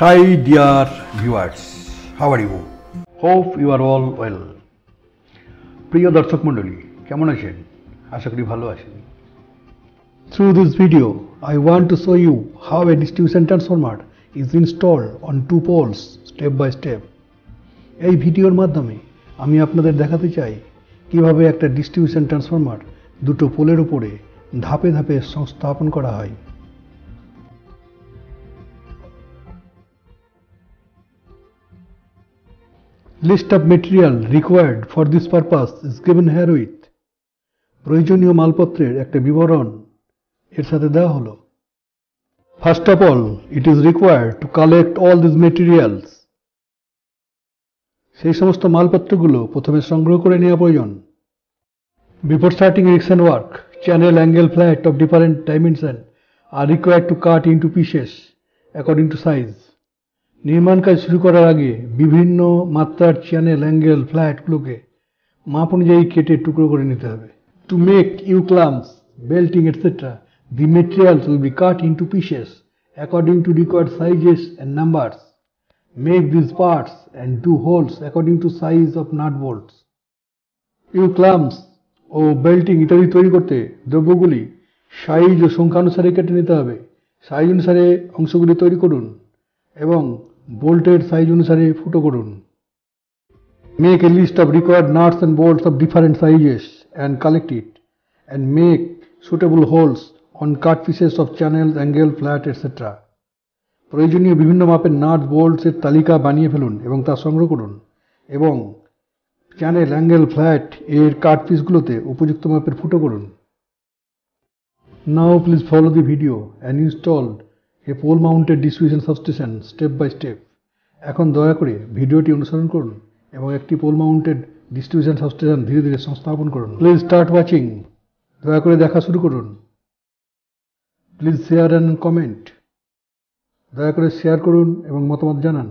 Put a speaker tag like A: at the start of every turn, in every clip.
A: Hi dear viewers, how are you? Hope you are all well. প্রিয় দর্শক মণ্ডলী কেমন আছেন? আশা করি ভালো আছেন। Through this video, I want to show you how a distribution transformer is installed on two poles step by step. এই ভিডিওর মাধ্যমে আমি আপনাদের দেখাতে চাই কিভাবে একটা ডিস্ট্রিবিউশন ট্রান্সফরমার দুটো পোলের উপরে ধাপে ধাপে সংস্থাপন করা হয়। List of material required for this purpose is given herewith. প্রয়োজনীয় মালপত্রের একটা বিবরণ এর সাথে দেওয়া হলো। First of all, it is required to collect all these materials. সেই সমস্ত মালপত্রগুলো প্রথমে সংগ্রহ করে নেওয়া প্রয়োজন। Before starting erection work, channel angle flat of different dimension are required to cut into pieces according to size. নির্মাণ কাজ শুরু করার আগে বিভিন্ন মাত্রার চ্যানেল অ্যাঙ্গেল ফ্ল্যাটগুলোকে মাপ অনুযায়ী কেটে টুকরো করে নিতে হবে। To make U-clamps, belting, etc., the materials will be cut into pieces according to required sizes and numbers. Make these parts and do holes according to size of nut bolts. U-clamps ও belting ইত্যাদি তৈরি করতে দ্রব্যগুলি size ও সংখ্যা অনুসারে কেটে নিতে হবে। Size অনুসারে অংশগুলি তৈরি করুন এবং বোল্টের সাইজ অনুসারে ফুটো করুন। Make a list of required nuts and bolts of different sizes and collect it, and make suitable holes on cut pieces of channels, angle, flat, etc. প্রয়োজনীয় বিভিন্ন মাপের নাট বোল্টস এর তালিকা বানিয়ে ফেলুন এবং তা সংগ্রহ করুন এবং চ্যানেল অ্যাঙ্গেল ফ্ল্যাট এর কাট পিসগুলোতে উপযুক্ত মাপের ফুটো করুন। Now please follow the video and install a pole mounted distribution substation step by step. এখন দয়া করে ভিডিওটি অনুসরণ করুন এবং একটি পোল মাউন্টেড ডিস্ট্রিবিউশন সাবস্টেশন ধীরে ধীরে সংস্থাপন করুন। Please start watching. দয়া করে দেখা শুরু করুন। Please share and comment. দয়া করে শেয়ার করুন এবং মতামত জানান।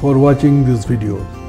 A: for watching this video.